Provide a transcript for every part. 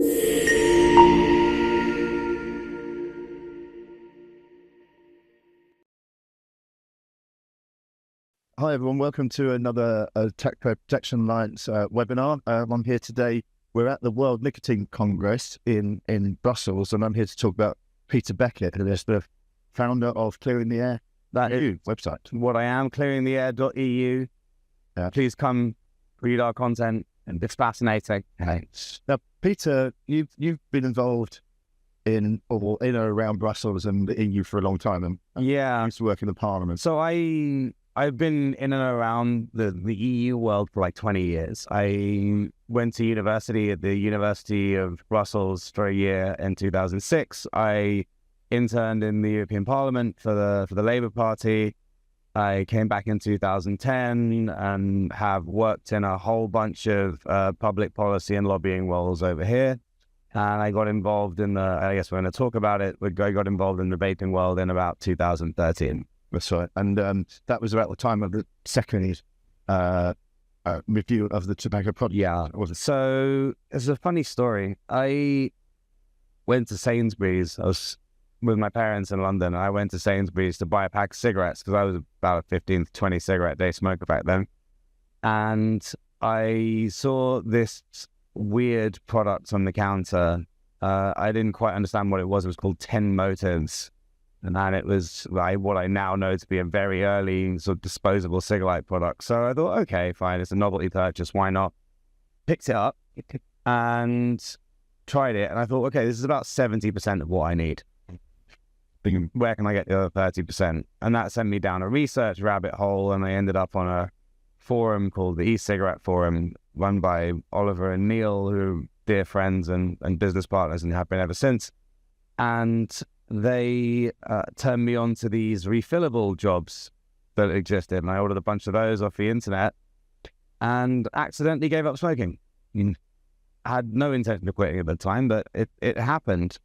Hi everyone, welcome to another Tobacco Protection Alliance webinar. I'm here today. We're at the World Nicotine Congress in Brussels, and I'm here to talk about Peter Beckett, who is the founder of ClearingTheAir.eu website. What I am, ClearingTheAir.eu. Please come read our content, and it's fascinating. Now, Peter, you've been involved in or around Brussels and the EU for a long time, and yeah, I used to work in the Parliament. So I've been in and around the EU world for like 20 years. I went to university at the University of Brussels for a year in 2006. I interned in the European Parliament for the Labour Party. I came back in 2010 and have worked in a whole bunch of public policy and lobbying roles over here. And I got involved in I guess we're going to talk about it, I got involved in the vaping world in about 2013. That's right. And that was about the time of the second review of the tobacco product. Yeah. So it's a funny story. I went to Sainsbury's. I was with my parents in London. I went to Sainsbury's to buy a pack of cigarettes because I was about a 15 to 20 cigarette day smoker back then. And I saw this weird product on the counter. I didn't quite understand what it was. It was called 10 Motives. And it was what I now know to be a very early sort of disposable cigarette product. So I thought, okay, fine, it's a novelty purchase, why not? Picked it up and tried it. And I thought, okay, this is about 70% of what I need. Where can I get the other 30%? And that sent me down a research rabbit hole, and I ended up on a forum called the E-Cigarette Forum, run by Oliver and Neil, who are dear friends and business partners and have been ever since. And they turned me on to these refillable jobs that existed, and I ordered a bunch of those off the internet and accidentally gave up smoking. I had no intention of quitting at the time, but it happened.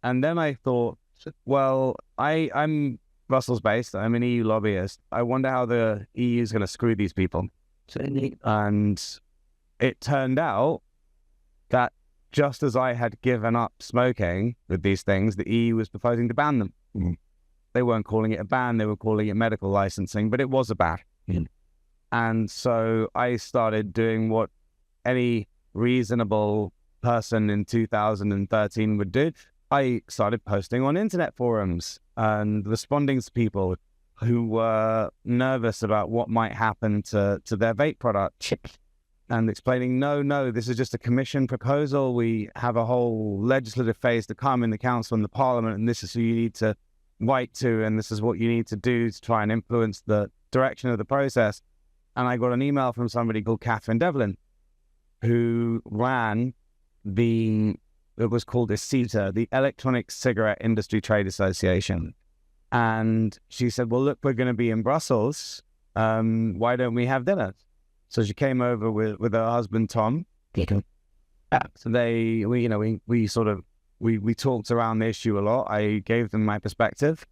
And then I thought, well, I'm Brussels based, I'm an EU lobbyist. I wonder how the EU is going to screw these people. And it turned out that just as I had given up smoking with these things, the EU was proposing to ban them. They weren't calling it a ban, they were calling it medical licensing, but it was a ban. And so I started doing what any reasonable person in 2013 would do. I started posting on internet forums and responding to people who were nervous about what might happen to their vape product. And explaining, no, this is just a commission proposal. We have a whole legislative phase to come in the council and the parliament, and this is who you need to write to, and this is what you need to do to try and influence the direction of the process. And I got an email from somebody called Catherine Devlin, who ran it was called ECITA, the Electronic Cigarette Industry Trade Association. And she said, well, look, we're going to be in Brussels. Why don't we have dinner? So she came over with her husband, Tom. So we talked around the issue a lot. I gave them my perspective.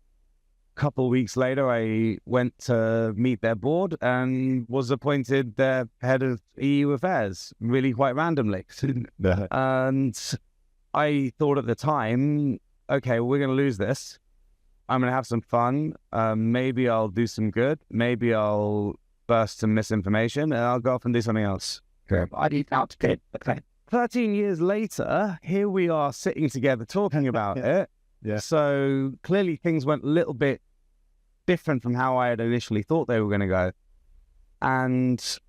A couple of weeks later, I went to meet their board and was appointed their head of EU affairs, really quite randomly. And I thought at the time, okay, we're going to lose this. I'm going to have some fun. Maybe I'll do some good. Maybe I'll burst some misinformation, and I'll go off and do something else. I need out good. Okay. 13 years later, here we are sitting together talking about it. Yeah. So clearly things went a little bit different from how I had initially thought they were going to go. And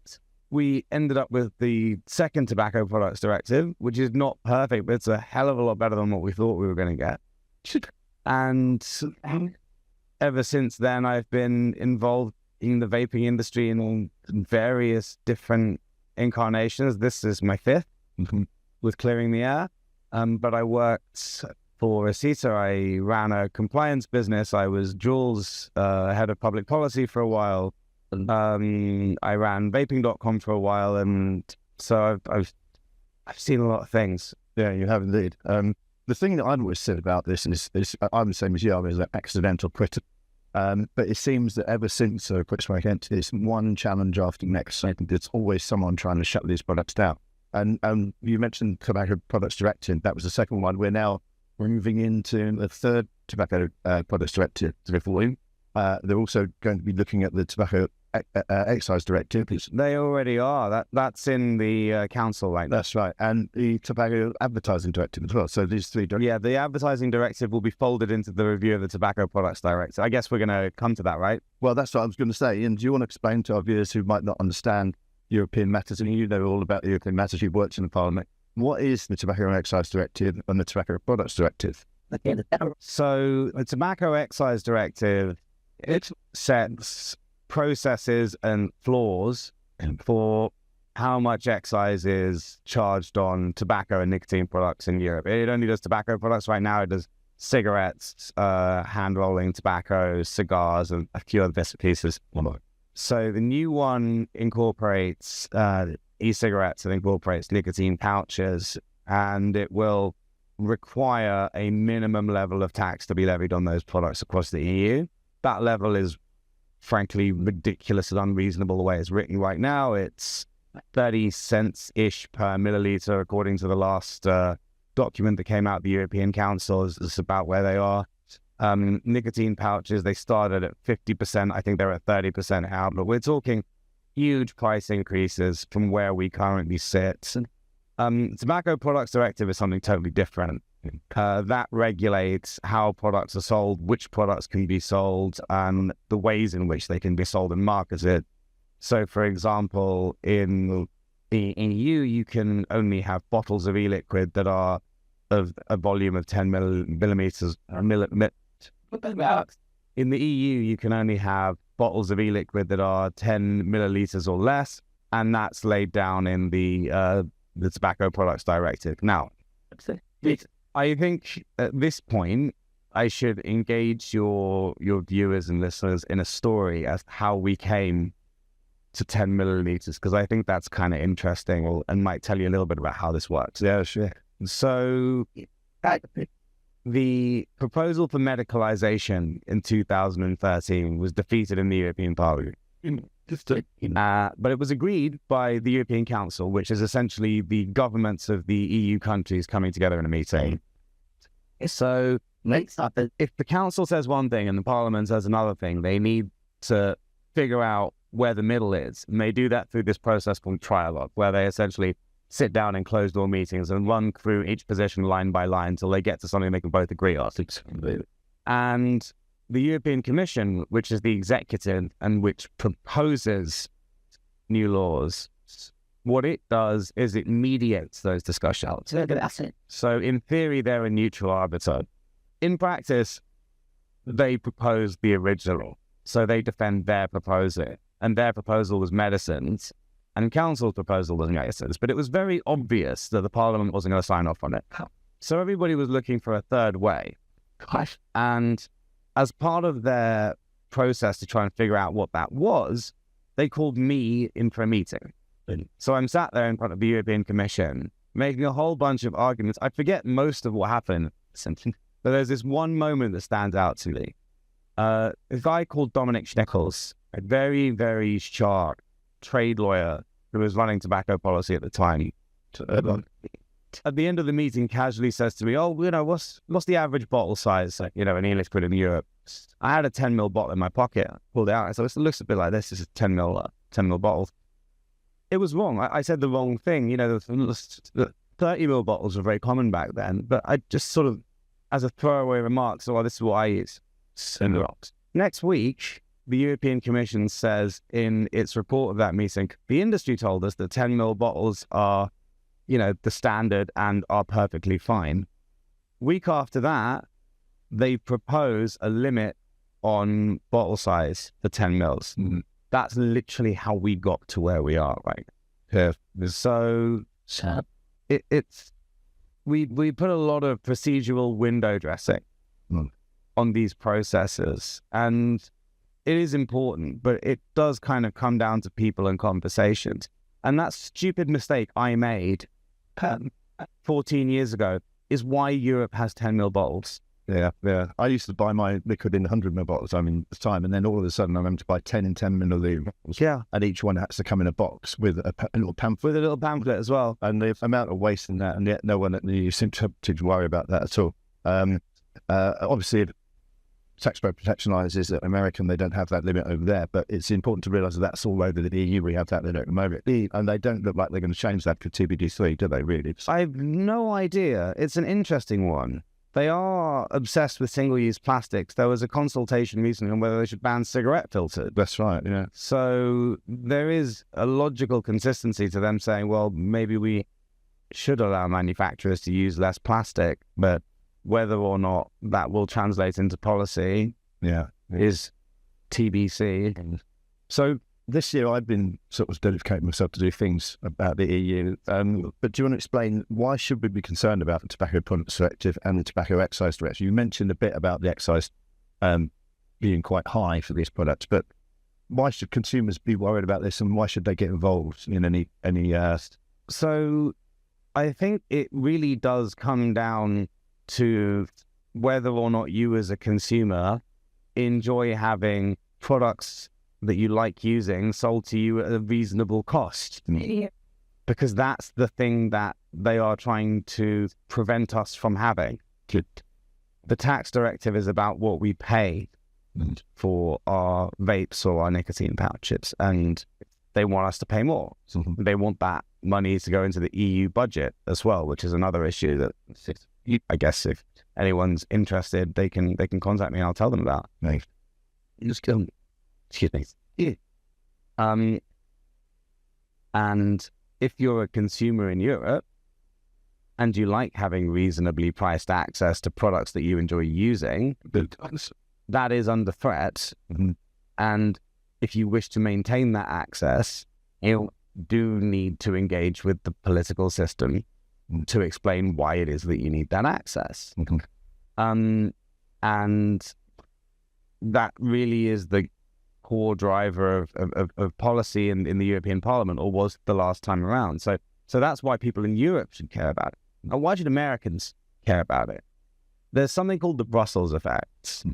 we ended up with the second Tobacco Products Directive, which is not perfect, but it's a hell of a lot better than what we thought we were going to get. And ever since then, I've been involved in the vaping industry in various different incarnations. This is my fifth with ClearingTheAir. But I worked for ECITA. I ran a compliance business. I was Jules' head of public policy for a while. I ran vaping.com for a while. And so I've seen a lot of things. Yeah, you have indeed. The thing that I've always said about this is I'm the same as you. I was an accidental quitter. But it seems that ever since Quit Smoke entered, it's one challenge after the next. There's always someone trying to shut these products down. And you mentioned Tobacco Products Directive. That was the second one. We're now moving into the third Tobacco Products Directive reform. They're also going to be looking at the Tobacco Excise Directive. They already are. That's in the council right now. That's right. And the Tobacco Advertising Directive as well. So these three directives. Yeah, the advertising directive will be folded into the review of the Tobacco Products Directive. I guess we're going to come to that, right? Well, that's what I was going to say. And do you want to explain to our viewers who might not understand European matters, and you know all about the European matters, you've worked in the Parliament, what is the Tobacco Excise Directive and the Tobacco Products Directive? So the Tobacco Excise Directive, it sets processes and floors for how much excise is charged on tobacco and nicotine products in Europe. It only does tobacco products right now. It does cigarettes, hand rolling tobacco, cigars, and a few other bits and pieces. So the new one incorporates e-cigarettes and incorporates nicotine pouches, and it will require a minimum level of tax to be levied on those products across the EU. That level is frankly ridiculous and unreasonable the way it's written right now. It's 30 cents-ish per milliliter, according to the last document that came out of the European Council. It's about where they are. Nicotine pouches, they started at 50%. I think they're at 30% out, but we're talking huge price increases from where we currently sit. Tobacco Products Directive is something totally different. That regulates how products are sold, which products can be sold, and the ways in which they can be sold and marketed. So, for example, in the EU, you can only have bottles of e-liquid that are of a volume of 10 millimeters. In the EU, you can only have bottles of e-liquid that are 10 milliliters or less, and that's laid down in the Tobacco Products Directive. Now, I think at this point, I should engage your viewers and listeners in a story as to how we came to 10 milliliters, because I think that's kind of interesting and might tell you a little bit about how this works. Yeah, sure. So the proposal for medicalization in 2013 was defeated in the European Parliament. But it was agreed by the European Council, which is essentially the governments of the EU countries coming together in a meeting. So if the Council says one thing and the Parliament says another thing, they need to figure out where the middle is. And they do that through this process called trialogue, where they essentially sit down in closed-door meetings and run through each position line by line until they get to something they can both agree on. And the European Commission, which is the executive and which proposes new laws, what it does is it mediates those discussions. So in theory, they're a neutral arbiter. In practice, they propose the original. So they defend their proposal. And their proposal was medicines. And Council's proposal was medicines. But it was very obvious that the Parliament wasn't going to sign off on it. So everybody was looking for a third way. And as part of their process to try and figure out what that was, they called me in for a meeting. So I'm sat there in front of the European Commission, making a whole bunch of arguments. I forget most of what happened, but there's this one moment that stands out to me. A guy called Dominic Schnickels, a very, very sharp trade lawyer who was running tobacco policy at the time, at the end of the meeting casually says to me, what's the average bottle size, in e-liquid in Europe? I had a 10 ml bottle in my pocket, pulled it out. So it looks a bit like this. This is 10 ml bottles. It was wrong. I said the wrong thing. The 30 ml bottles were very common back then, but I just sort of, as a throwaway remark, so this is what I use. Next week, the European Commission says in its report of that meeting, the industry told us that 10 ml bottles are, the standard and are perfectly fine. Week after that, they propose a limit on bottle size for 10 mils. Mm-hmm. That's literally how we got to where we are, right? Yeah. So we put a lot of procedural window dressing on these processes, and it is important, but it does kind of come down to people and conversations. And that stupid mistake I made 14 years ago is why Europe has 10 ml bottles. Yeah. I used to buy my liquid in 100ml bottles. I mean, the time, and then all of a sudden, I'm having to buy 10 in 10ml bottles. Yeah. And each one has to come in a box with a little pamphlet. With a little pamphlet as well. And the amount of waste in that, and yet no one seems to worry about that at all. Obviously, if taxpayer protection is that American, they don't have that limit over there, but it's important to realise that that's all over the EU. We have that limit at the moment, and they don't look like they're going to change that for TBD3, do they? Really? I have no idea. It's an interesting one. They are obsessed with single-use plastics. There was a consultation recently on whether they should ban cigarette filters. That's right. Yeah. So there is a logical consistency to them saying, well, maybe we should allow manufacturers to use less plastic, but whether or not that will translate into policy is TBC. So this year I've been sort of dedicating myself to do things about the EU. But do you want to explain why should we be concerned about the Tobacco Products Directive and the Tobacco Excise Directive? You mentioned a bit about the excise being quite high for these products, but why should consumers be worried about this, and why should they get involved in any? So I think it really does come down to whether or not you as a consumer enjoy having products that you like using sold to you at a reasonable cost. Yeah. Because that's the thing that they are trying to prevent us from having. The tax directive is about what we pay for our vapes or our nicotine pouches, and they want us to pay more. They want that money to go into the EU budget as well, which is another issue that I guess if anyone's interested, they can contact me and I'll tell them about. Right. Excuse me. Yeah. And if you're a consumer in Europe and you like having reasonably priced access to products that you enjoy using, that is under threat. And if you wish to maintain that access, you do need to engage with the political system to explain why it is that you need that access. And that really is the core driver of policy in the European Parliament, or was the last time around. So that's why people in Europe should care about it. And why should Americans care about it? There's something called the Brussels effect.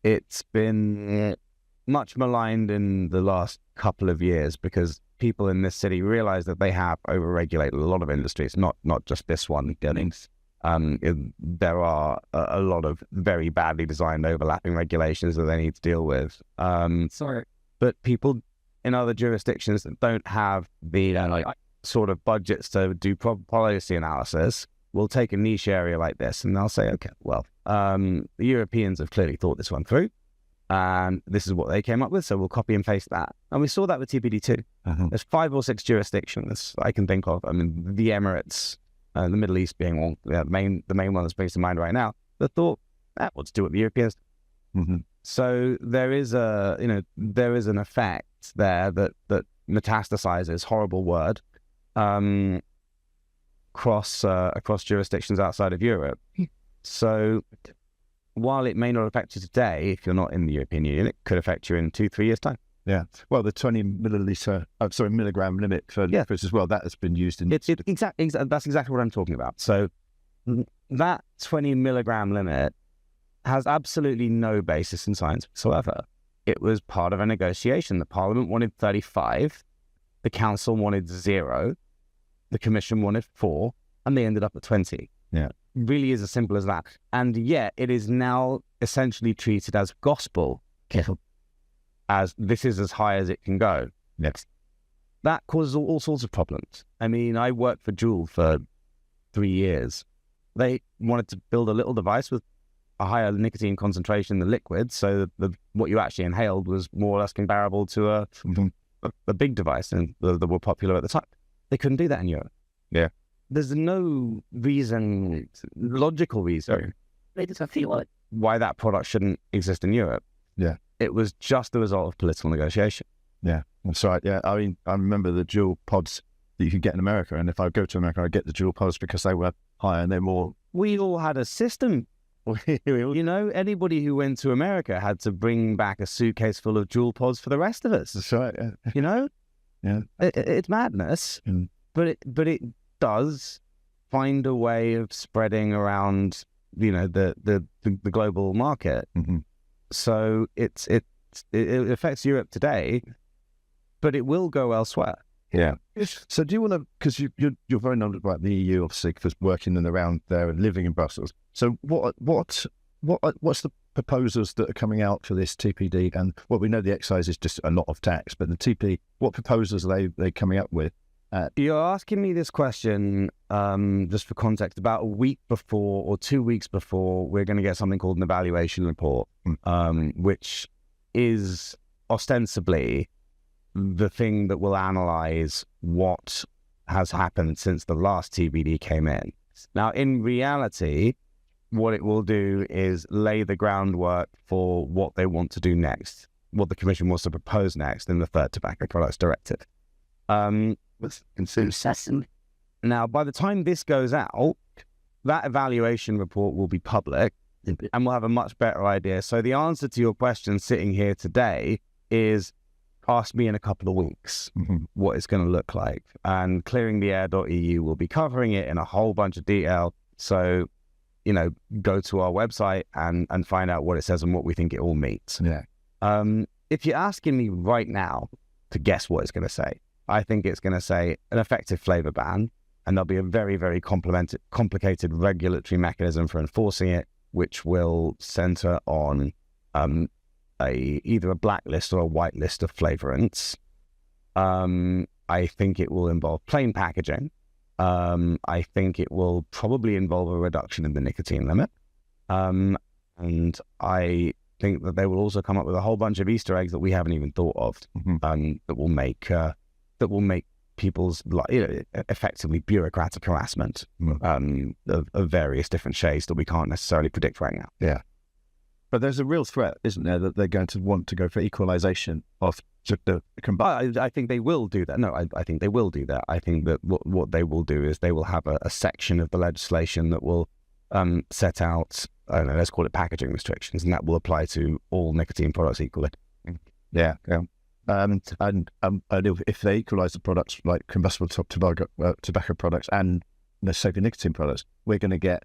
It's been much maligned in the last couple of years because people in this city realize that they have over-regulated a lot of industries, not just this one. There are a lot of very badly designed overlapping regulations that they need to deal with. But people in other jurisdictions that don't have the sort of budgets to do policy analysis will take a niche area like this and they'll say, okay, well, the Europeans have clearly thought this one through. And this is what they came up with, so we'll copy and paste that. And we saw that with TPD2. There's 5 or 6 jurisdictions I can think of. I mean, the Emirates, the Middle East being one, the main one that's based in mind right now, that thought, let's do what the Europeans do. So there is an effect there that metastasizes, horrible word, across jurisdictions outside of Europe. So while it may not affect you today, if you're not in the European Union, it could affect you in 2-3 years' time. Yeah. Well, the 20 milligram limit for liquids as well, that has been used in... That's exactly what I'm talking about. So that 20 milligram limit has absolutely no basis in science whatsoever. It was part of a negotiation. The Parliament wanted 35, the Council wanted 0, the Commission wanted 4, and they ended up at 20. Yeah. Really is as simple as that. And yet it is now essentially treated as gospel, as this is as high as it can go. Yes. That causes all sorts of problems. I mean, I worked for Juul for 3 years. They wanted to build a little device with a higher nicotine concentration than liquid, so what you actually inhaled was more or less comparable to a big device and that were popular at the time. They couldn't do that in Europe. Yeah. There's no logical reason why that product shouldn't exist in Europe. Yeah. It was just the result of political negotiation. Yeah, that's right. Yeah, I mean, I remember the Juul pods that you could get in America, and if I go to America, I get the Juul pods because they were higher and they're more... We all had a system. Anybody who went to America had to bring back a suitcase full of Juul pods for the rest of us. That's right, yeah. Yeah. It's madness, but it does find a way of spreading around the global market. Mm-hmm. So it affects Europe today, but it will go elsewhere. Yeah. So do you want to, because you're very knowledgeable about the EU, obviously, because working in and around there and living in Brussels. So what's the proposals that are coming out for this TPD? And what we know, the excise is just a lot of tax, but the TPD, what proposals are they coming up with? You're asking me this question, just for context, about a week before or 2 weeks before we're going to get something called an evaluation report, which is ostensibly the thing that will analyze what has happened since the last TPD came in. Now, in reality, what it will do is lay the groundwork for what they want to do next, what the Commission wants to propose next in the Third Tobacco Products Directive. Now, by the time this goes out, that evaluation report will be public and we'll have a much better idea. So the answer to your question sitting here today is ask me in a couple of weeks what it's going to look like. And ClearingTheAir.eu will be covering it in a whole bunch of detail. So, go to our website and find out what it says and what we think it all means. Yeah. If you're asking me right now to guess what it's going to say, I think it's going to say an effective flavour ban, and there'll be a very, very complicated regulatory mechanism for enforcing it, which will centre on either a blacklist or a whitelist of flavourants. I think it will involve plain packaging. I think it will probably involve a reduction in the nicotine limit. And I think that they will also come up with a whole bunch of Easter eggs that we haven't even thought of, that will make people's effectively bureaucratic harassment of various different shades that we can't necessarily predict right now. Yeah. But there's a real threat, isn't there, that they're going to want to go for equalisation of the combined. I think they will do that. No, I think they will do that. I think that what they will do is they will have a section of the legislation that will set out, I don't know, let's call it packaging restrictions, and that will apply to all nicotine products equally. Yeah. And if they equalise the products like combustible tobacco products and safer nicotine products, we're going to get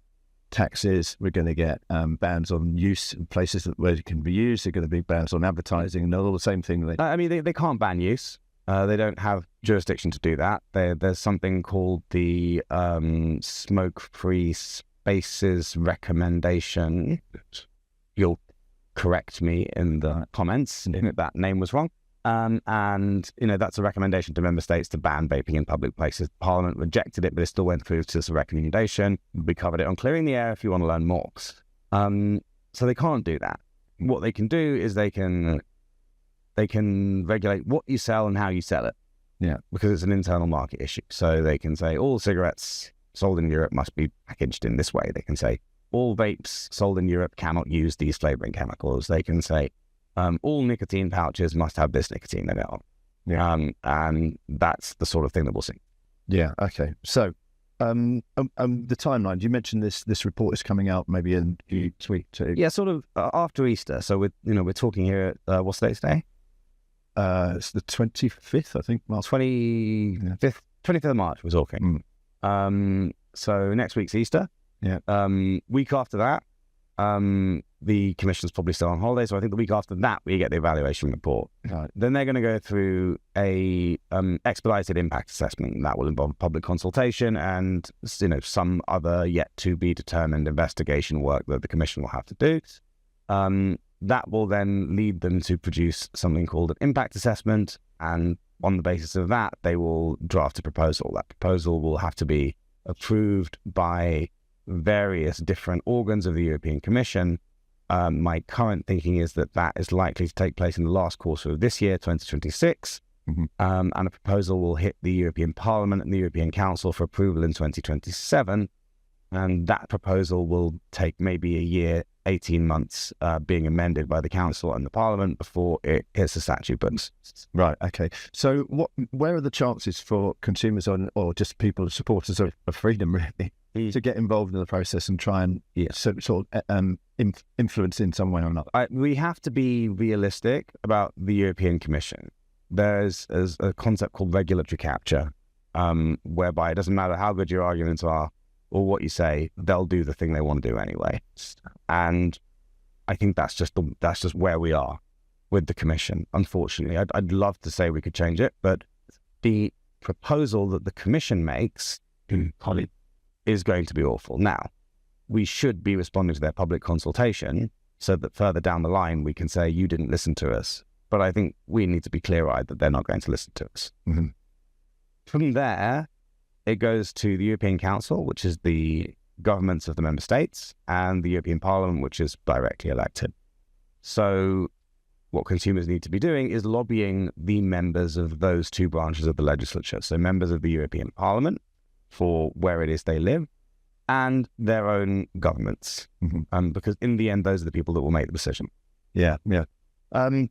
taxes, we're going to get bans on use in places where it can be used, they're going to be bans on advertising, and all the same thing. They can't ban use. They don't have jurisdiction to do that. There's something called the Smoke-Free Spaces Recommendation. You'll correct me in the comments if that name was wrong. And that's a recommendation to member states to ban vaping in public places. Parliament rejected it, but it still went through to this recommendation. We covered it on Clearing the Air if you want to learn more. So they can't do that. What they can do is they can regulate what you sell and how you sell it. Yeah, because it's an internal market issue. So they can say all cigarettes sold in Europe must be packaged in this way. They can say all vapes sold in Europe cannot use these flavouring chemicals. They can say all nicotine pouches must have this nicotine in it. Yeah. And that's the sort of thing that we'll see. Yeah. Okay. So, the timeline. You mentioned this report is coming out maybe in week 2. Yeah, sort of after Easter. So we're talking here at what's the date today? It's the 25th, I think. March. 25th of March. We're talking. So next week's Easter. Yeah. Week after that, the Commission's probably still on holiday, so I think the week after that we get the evaluation report. Right. Then they're going to go through a expedited impact assessment, and that will involve public consultation and some other yet to be determined investigation work that the Commission will have to do. That will then lead them to produce something called an impact assessment, and on the basis of that, they will draft a proposal. That proposal will have to be approved by various different organs of the European Commission. My current thinking is that is likely to take place in the last quarter of this year, 2026, and a proposal will hit the European Parliament and the European Council for approval in 2027, and that proposal will take maybe a year, 18 months, being amended by the Council and the Parliament before it hits the statute books. Right, okay. So where are the chances for consumers or just people, supporters of freedom, really, to get involved in the process and try and influence in some way or another? We have to be realistic about the European Commission. There's a concept called regulatory capture, whereby it doesn't matter how good your arguments are, or what you say, they'll do the thing they want to do anyway. And I think that's just where we are with the Commission, unfortunately. I'd love to say we could change it, but the proposal that the Commission makes is going to be awful. Now, we should be responding to their public consultation so that further down the line we can say, you didn't listen to us. But I think we need to be clear-eyed that they're not going to listen to us. Mm-hmm. From there, it goes to the European Council, which is the governments of the member states, and the European Parliament, which is directly elected. So what consumers need to be doing is lobbying the members of those two branches of the legislature. So members of the European Parliament for where it is they live, and their own governments. Mm-hmm. Because in the end, those are the people that will make the decision. Yeah. And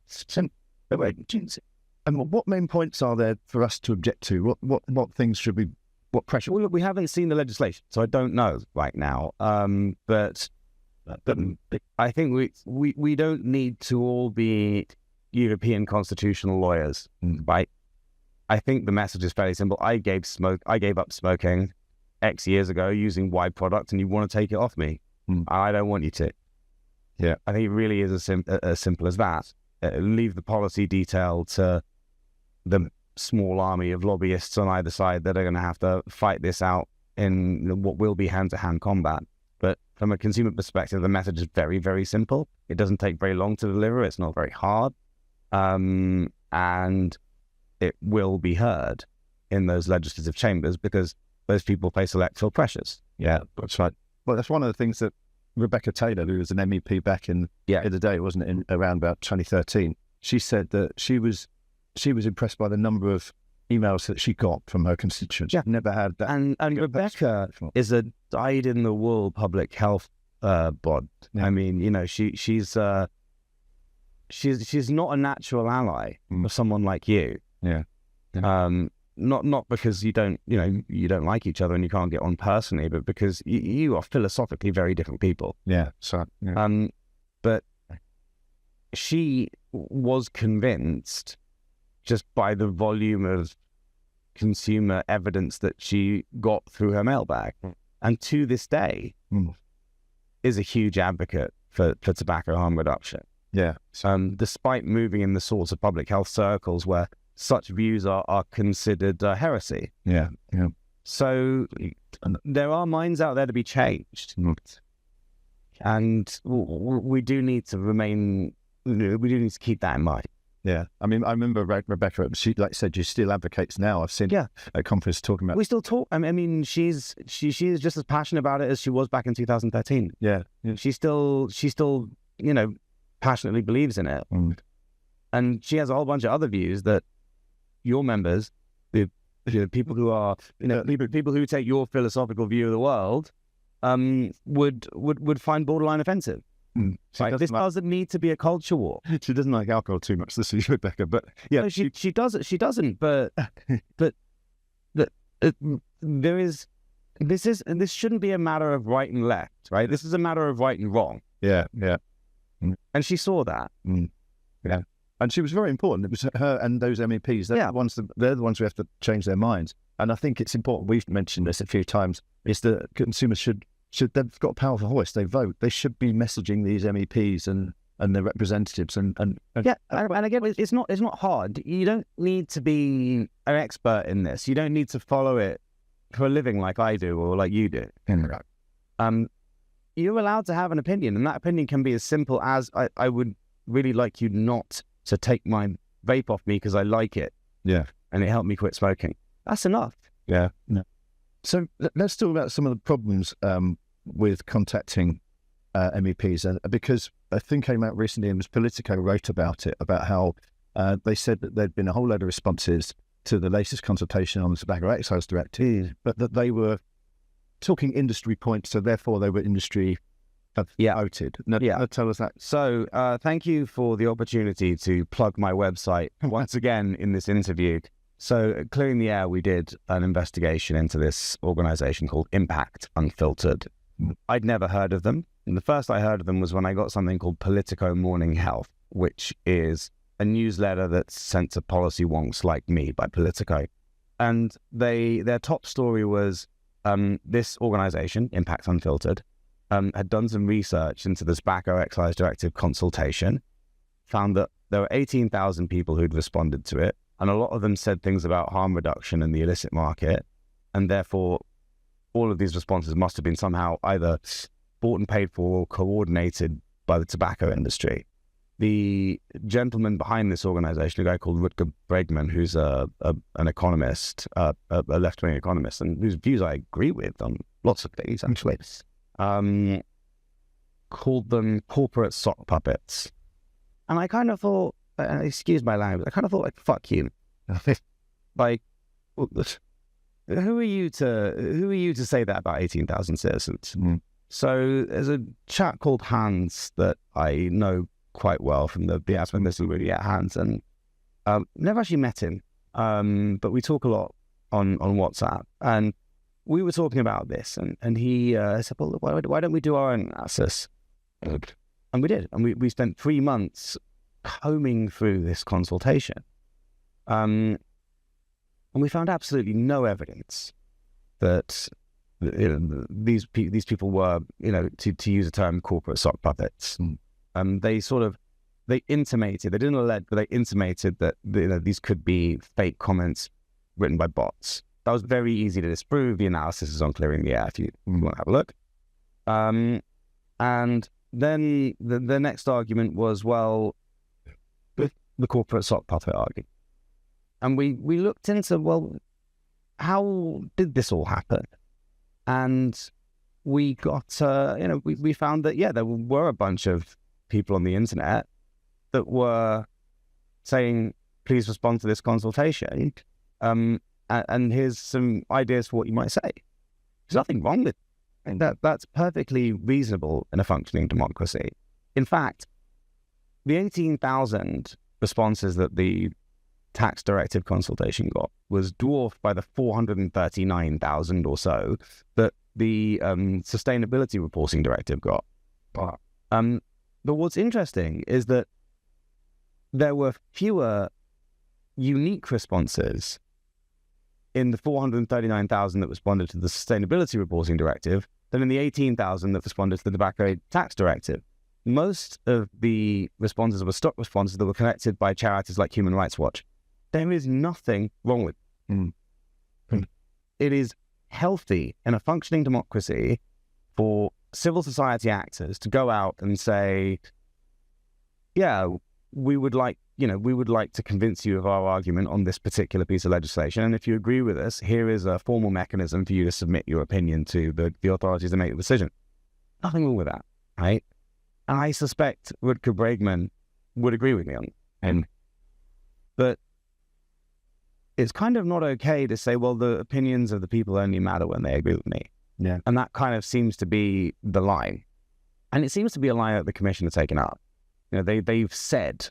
what main points are there for us to object to? What things should we, what pressure? Well, look, we haven't seen the legislation, so I don't know right now. But I think we don't need to all be European constitutional lawyers, right? I think the message is fairly simple. I gave up smoking X years ago using Y product, and you want to take it off me. I don't want you to. Yeah, I think it really is as simple as that. Leave the policy detail to the small army of lobbyists on either side that are going to have to fight this out in what will be hand-to-hand combat. But from a consumer perspective, the message is very, very simple. It doesn't take very long to deliver. It's not very hard. And it will be heard in those legislative chambers because those people face electoral pressures. Yeah, that's right. Well, that's one of the things that Rebecca Taylor, who was an MEP back in the day, wasn't it, around about 2013, she said that she was impressed by the number of emails that she got from her constituents. Yeah. Never had that. And Rebecca is a dyed-in-the-wool public health bod. Yeah. I mean, you know, she's not a natural ally of someone like you. Yeah. Not because you don't like each other and you can't get on personally, but because you are philosophically very different people. Yeah. So. Yeah. But she was convinced just by the volume of consumer evidence that she got through her mailbag, and to this day is a huge advocate for tobacco harm reduction. Yeah. Despite moving in the sorts of public health circles where such views are considered heresy. Yeah. So there are minds out there to be changed. And we do need to keep that in mind. Yeah. I mean, I remember Rebecca, she, like I said, she still advocates now. I've seen at conference talking about. We still talk. I mean, she is just as passionate about it as she was back in 2013. Yeah. She still, passionately believes in it. And she has a whole bunch of other views that your members, the people who are, people who take your philosophical view of the world, would find borderline offensive. Like, this doesn't need to be a culture war. She doesn't like alcohol too much, this is Rebecca, but yeah, no, she doesn't. But this shouldn't be a matter of right and left, right? This is a matter of right and wrong. Yeah. And she saw that. Yeah. And she was very important. It was her and those MEPs. They're the ones who have to change their minds. And I think it's important. We've mentioned this a few times. Is that consumers should they've got a powerful voice. They vote. They should be messaging these MEPs and their representatives. And again, it's not hard. You don't need to be an expert in this. You don't need to follow it for a living like I do or like you do. You're allowed to have an opinion, and that opinion can be as simple as I would really like you not to take my vape off me because I like it. Yeah. And it helped me quit smoking. That's enough. Yeah. So let's talk about some of the problems with contacting MEPs, because a thing came out recently, and Politico wrote about it, about how they said that there'd been a whole load of responses to the latest consultation on the Tobacco Excise Directive, but that they were talking industry points, so therefore they were industry voted. Tell us that. So thank you for the opportunity to plug my website once again in this interview. So at Clearing the Air, we did an investigation into this organization called Impact Unfiltered. I'd never heard of them. And the first I heard of them was when I got something called Politico Morning Health, which is a newsletter that's sent to policy wonks like me by Politico. And their top story was this organization, Impact Unfiltered, had done some research into the Tobacco Excise Directive consultation, found that there were 18,000 people who'd responded to it, and a lot of them said things about harm reduction in the illicit market, and therefore all of these responses must have been somehow either bought and paid for or coordinated by the tobacco industry. The gentleman behind this organization, a guy called Rutger Bregman, who's an economist, a left-wing economist, and whose views I agree with on lots of things, actually, called them corporate sock puppets. And I kind of thought, excuse my language, I kind of thought, like, fuck you. Like, who are you to say that about 18,000 citizens? Mm. So there's a chap called Hans that I know quite well from the aspect of really at Hans, and never actually met him, but we talk a lot on WhatsApp, and we were talking about this, and he said, well, why don't we do our own analysis? And we did, and we spent 3 months combing through this consultation, and we found absolutely no evidence that these people were, to use a term, corporate sock puppets. They intimated, they didn't allege, but they intimated that these could be fake comments written by bots. That was very easy to disprove. The analysis is on Clearing the Air if you want to have a look. And then the next argument was, well, the corporate sock puppet argument. And we looked into, well, how did this all happen? And we got, we found that, there were a bunch of people on the internet that were saying, please respond to this consultation. And here's some ideas for what you might say. There's nothing wrong with it. That's perfectly reasonable in a functioning democracy. In fact, the 18,000 responses that the tax directive consultation got was dwarfed by the 439,000 or so that the sustainability reporting directive got. But what's interesting is that there were fewer unique responses in the 439,000 that responded to the sustainability reporting directive than in the 18,000 that responded to the tobacco tax directive. Most of the responses were stock responses that were collected by charities like Human Rights Watch. There is nothing wrong with it. It is healthy in a functioning democracy for civil society actors to go out and say, we would like to convince you of our argument on this particular piece of legislation. And if you agree with us, here is a formal mechanism for you to submit your opinion to the authorities to make the decision. Nothing wrong with that, right? And I suspect Rutger Bregman would agree with me on it. But it's kind of not okay to say, well, the opinions of the people only matter when they agree with me. Yeah. And that kind of seems to be the line. And it seems to be a line that the Commission has taken up. They've said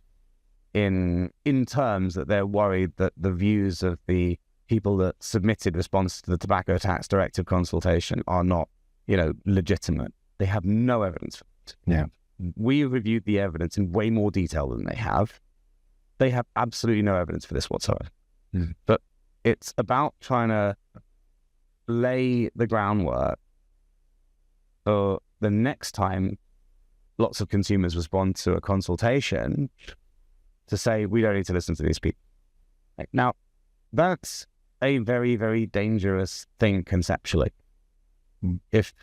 in terms that they're worried that the views of the people that submitted response to the Tobacco Tax Directive consultation are not, legitimate. They have no evidence for it. Yeah. We reviewed the evidence in way more detail than they have. They have absolutely no evidence for this whatsoever. Mm. But it's about trying to lay the groundwork for the next time lots of consumers respond to a consultation to say, we don't need to listen to these people. Now, that's a very, very dangerous thing conceptually. Mm. If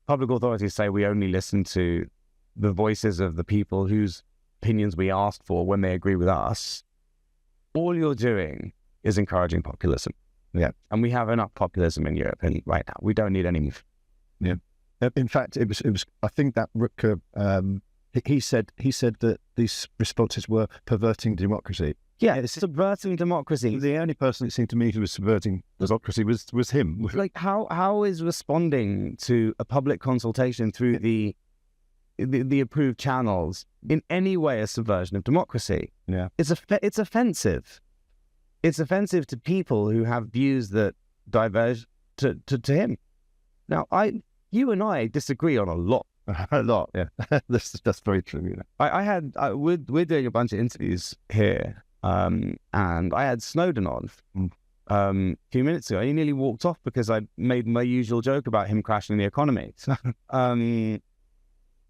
public authorities say we only listen to the voices of the people whose opinions we asked for when they agree with us, all you're doing is encouraging populism. Yeah. And we have enough populism in Europe right now. We don't need any more. Yeah. In fact, it was I think that Rutger, he said that these responses were perverting democracy. Yeah, it's subverting democracy. The only person it seemed to me who was subverting democracy was him. Like, how is responding to a public consultation through the approved channels in any way a subversion of democracy? Yeah, it's offensive. It's offensive to people who have views that diverge to him. Now, you and I disagree on a lot. A lot, yeah. That's very true. We're doing a bunch of interviews here, and I had Snowden on a few minutes ago. He nearly walked off because I made my usual joke about him crashing the economy.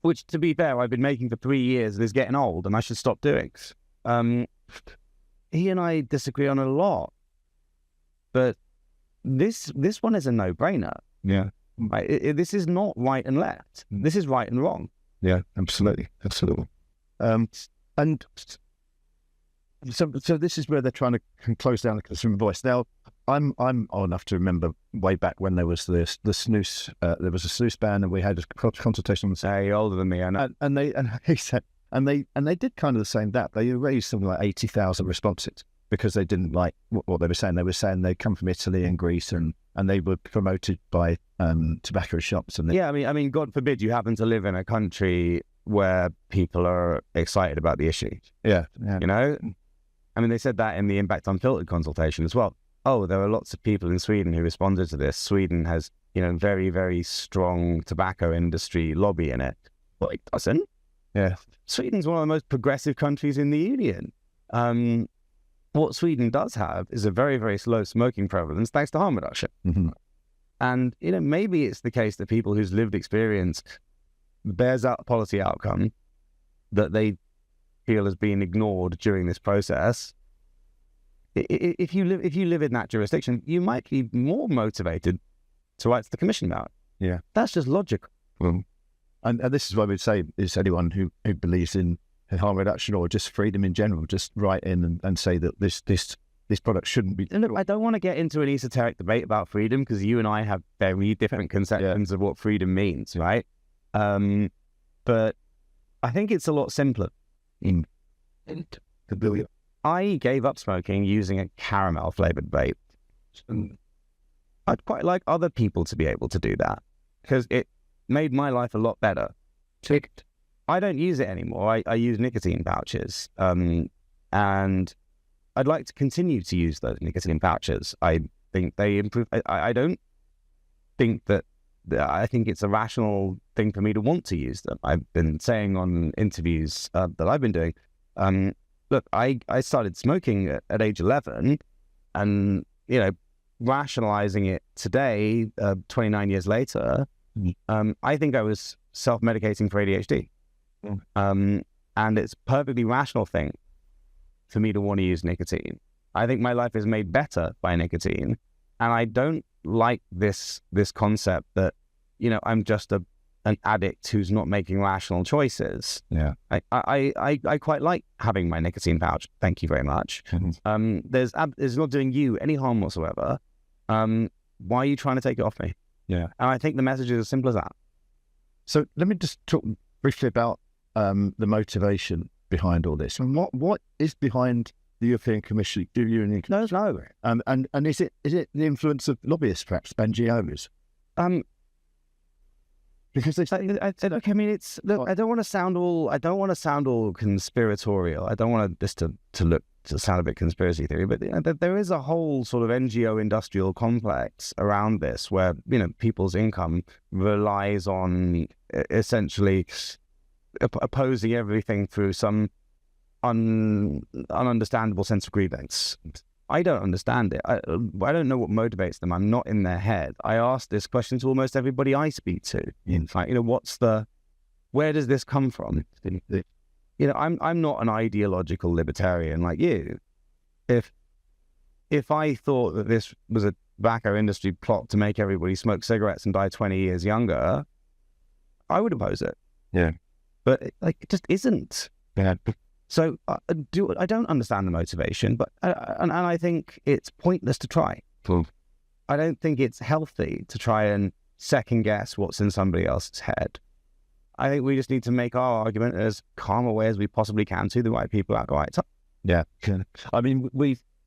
Which, to be fair, I've been making for 3 years and is getting old, and I should stop doing. He and I disagree on a lot, but this one is a no-brainer. Yeah. This is not right and left. This is right and wrong. Yeah, absolutely. And so this is where they're trying to close down the consumer voice. Now, I'm old enough to remember way back when there was the snus. There was a snus ban, and we had a consultation. You're older than me, I know. And he said, and they did kind of the same. That they raised something like 80,000 responses because they didn't like what they were saying. They were saying they come from Italy and Greece, and they were promoted by tobacco shops. And I mean, God forbid you happen to live in a country where people are excited about the issue. Yeah. You know, I mean, they said that in the Impact Unfiltered consultation as well. Oh, there are lots of people in Sweden who responded to this. Sweden has, very, very strong tobacco industry lobby in it. Well, it doesn't. Yeah. Sweden's one of the most progressive countries in the Union. What Sweden does have is a very, very low smoking prevalence thanks to harm reduction. Mm-hmm. And, maybe it's the case that people whose lived experience bears out a policy outcome that they feel has been ignored during this process. If you live in that jurisdiction, you might be more motivated to write to the Commission about it. Yeah. That's just logical. Well, and this is what we'd say is anyone who believes in harm reduction or just freedom in general, just write in and say that this product shouldn't be. Look, I don't want to get into an esoteric debate about freedom because you and I have very different conceptions of what freedom means, right? But I think it's a lot simpler. I gave up smoking using a caramel flavored vape. I'd quite like other people to be able to do that because it made my life a lot better. I don't use it anymore. I use nicotine pouches. And I'd like to continue to use those nicotine pouches. I think they improve. I don't think that. I think it's a rational thing for me to want to use them. I've been saying on interviews that I've been doing, look, I started smoking at age 11 and, rationalizing it today, 29 years later, I think I was self-medicating for ADHD. And it's a perfectly rational thing for me to want to use nicotine. I think my life is made better by nicotine. And I don't like this concept that, I'm just an addict who's not making rational choices. Yeah. I quite like having my nicotine pouch. Thank you very much. It's not doing you any harm whatsoever. Why are you trying to take it off me? Yeah. And I think the message is as simple as that. So let me just talk briefly about the motivation behind all this, and what is behind the European Commission. Do you No. And is it the influence of lobbyists, perhaps NGOs? Because they say, look, I mean, it's look. I don't want to sound all conspiratorial. I don't want this to sound a bit conspiracy theory. But there is a whole sort of NGO industrial complex around this, where people's income relies on essentially opposing everything through some ununderstandable sense of grievance. I don't understand it. I don't know what motivates them. I'm not in their head. I ask this question to almost everybody I speak to. In fact, where does this come from? I'm not an ideological libertarian like you. If I thought that this was a tobacco industry plot to make everybody smoke cigarettes and die 20 years younger, I would oppose it. Yeah. But it just isn't. Yeah. So I don't understand the motivation, but and I think it's pointless to try. Cool. I don't think it's healthy to try and second guess what's in somebody else's head. I think we just need to make our argument as calm a way as we possibly can to the right people at the right time. Yeah. I mean,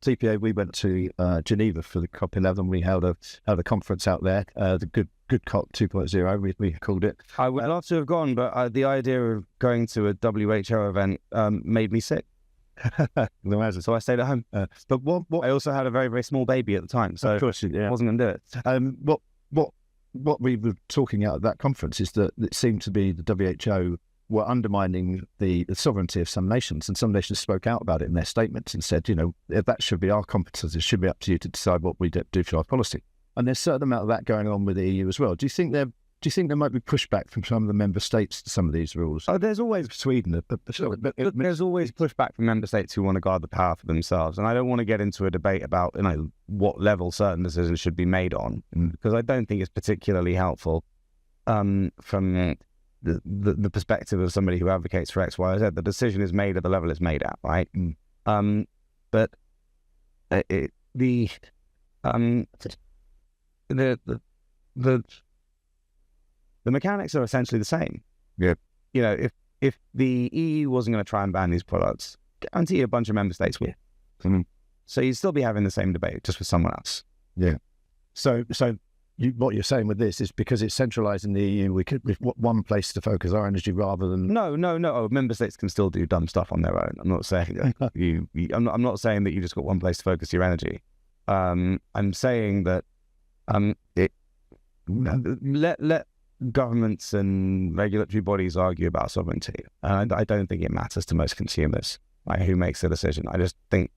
TPA, we went to Geneva for the COP11. We held a conference out there, the Good COP 2.0, we called it. I would love to have gone, but the idea of going to a WHO event made me sick. So I stayed at home. But what I also had a very, very small baby at the time, so of course, yeah. I wasn't going to do it. What we were talking out at that conference is that it seemed to be the WHO were undermining the sovereignty of some nations, and some nations spoke out about it in their statements and said, that should be our competence. It should be up to you to decide what we do for our policy. And there's a certain amount of that going on with the EU as well. Do you think there might be pushback from some of the member states to some of these rules? Oh, there's always Sweden, there's always pushback from member states who want to guard the power for themselves, and I don't want to get into a debate about what level certain decisions should be made on, because I don't think it's particularly helpful from the perspective of somebody who advocates for X, Y, or Z. The decision is made at the level it's made at, right? But the mechanics are essentially the same. Yeah. If the EU wasn't going to try and ban these products, guarantee a bunch of member states will. Mm-hmm. So you'd still be having the same debate, just with someone else. Yeah. So what you're saying with this is because it's centralised in the EU, we've one place to focus our energy rather than... No. Member states can still do dumb stuff on their own. I'm not saying I'm not saying that you just got one place to focus your energy. I'm saying that let governments and regulatory bodies argue about sovereignty. And I don't think it matters to most consumers, who makes the decision. I just think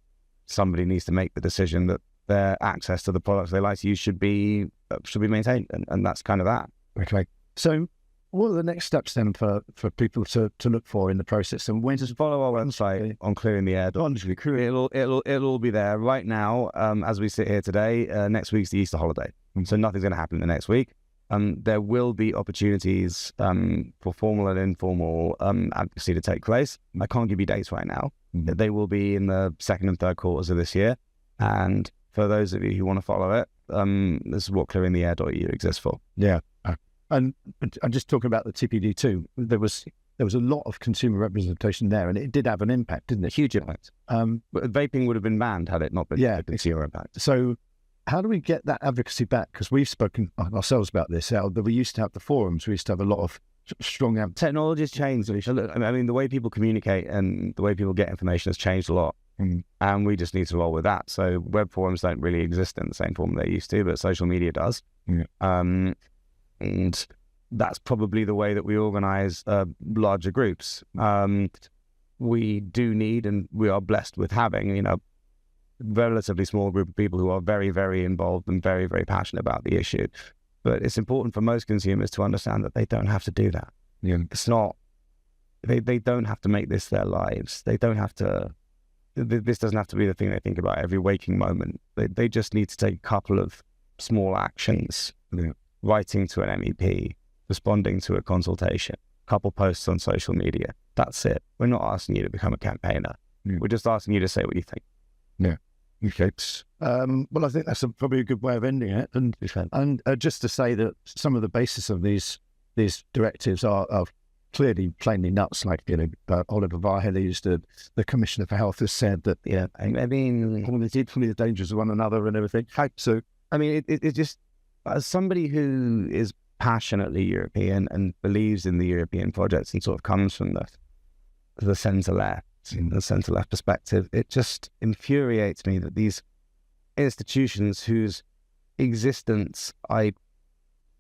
somebody needs to make the decision that their access to the products they like to use should be maintained, and that's kind of that. Okay. So what are the next steps then for people to look for in the process, and when Just follow our website on ClearingTheAir.eu. It'll all be there right now. As we sit here today, next week's the Easter holiday, so nothing's going to happen in the next week. There will be opportunities for formal and informal advocacy to take place. I can't give you dates right now. They will be in the second and third quarters of this year. And for those of you who want to follow it, this is what ClearingTheAir.eu exists for. Yeah. And I'm just talking about the TPD2. There was a lot of consumer representation there, and it did have an impact, didn't it? Huge impact. But vaping would have been banned had it not been consumer impact. So how do we get that advocacy back? Because we've spoken ourselves about this, that we used to have the forums. We used to have a lot of strong... Technology has changed. I mean, the way people communicate and the way people get information has changed a lot. And we just need to roll with that. So web forums don't really exist in the same form they used to, but social media does. Yeah. And that's probably the way that we organize larger groups. We do need, and we are blessed with having, a relatively small group of people who are very, very involved and very, very passionate about the issue. But it's important for most consumers to understand that they don't have to do that. Yeah. It's not, they don't have to make this their lives. They don't have to, this doesn't have to be the thing they think about every waking moment. They just need to take a couple of small actions. Yeah. Writing to an MEP, responding to a consultation, a couple posts on social media. That's it. We're not asking you to become a campaigner. Yeah. We're just asking you to say what you think. Yeah. Okay. Well, I think that's probably a good way of ending it. And just to say that some of the basis of these directives are clearly plainly nuts. Like, Oliver Varhelyi, the Commissioner for Health, has said that, I mean, it's equally the dangers of one another and everything. So, I mean, it just, as somebody who is passionately European and believes in the European projects and sort of comes from the centre-left, the centre-left perspective, it just infuriates me that these institutions whose existence I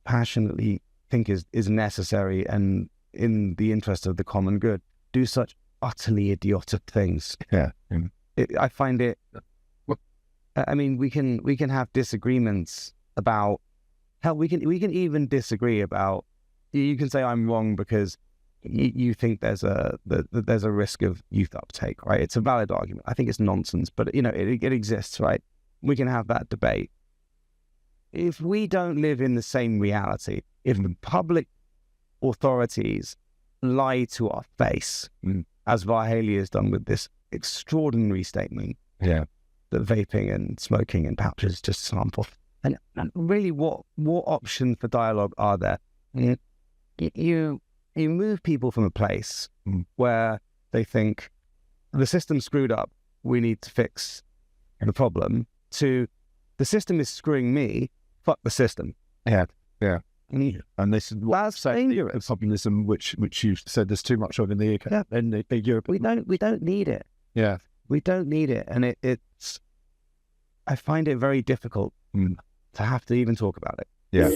passionately think is necessary and in the interest of the common good do such utterly idiotic things. Yeah. I find it... I mean, we can have disagreements about... Hell, we can even disagree about... You can say I'm wrong because you think there's a risk of youth uptake, right? It's a valid argument. I think it's nonsense, but it exists, right? We can have that debate. If we don't live in the same reality, if the public authorities lie to our face, as Varhelyi has done with this extraordinary statement, that vaping and smoking and pouches is just harmful, and really, what options for dialogue are there? You move people from a place where they think the system's screwed up, we need to fix the problem, to the system is screwing me, fuck the system. Yeah. And this is that's dangerous. Populism, which you've said there's too much of in the UK. Yeah. In the Europe. We don't need it. Yeah. We don't need it, and it's. I find it very difficult to have to even talk about it. Yeah.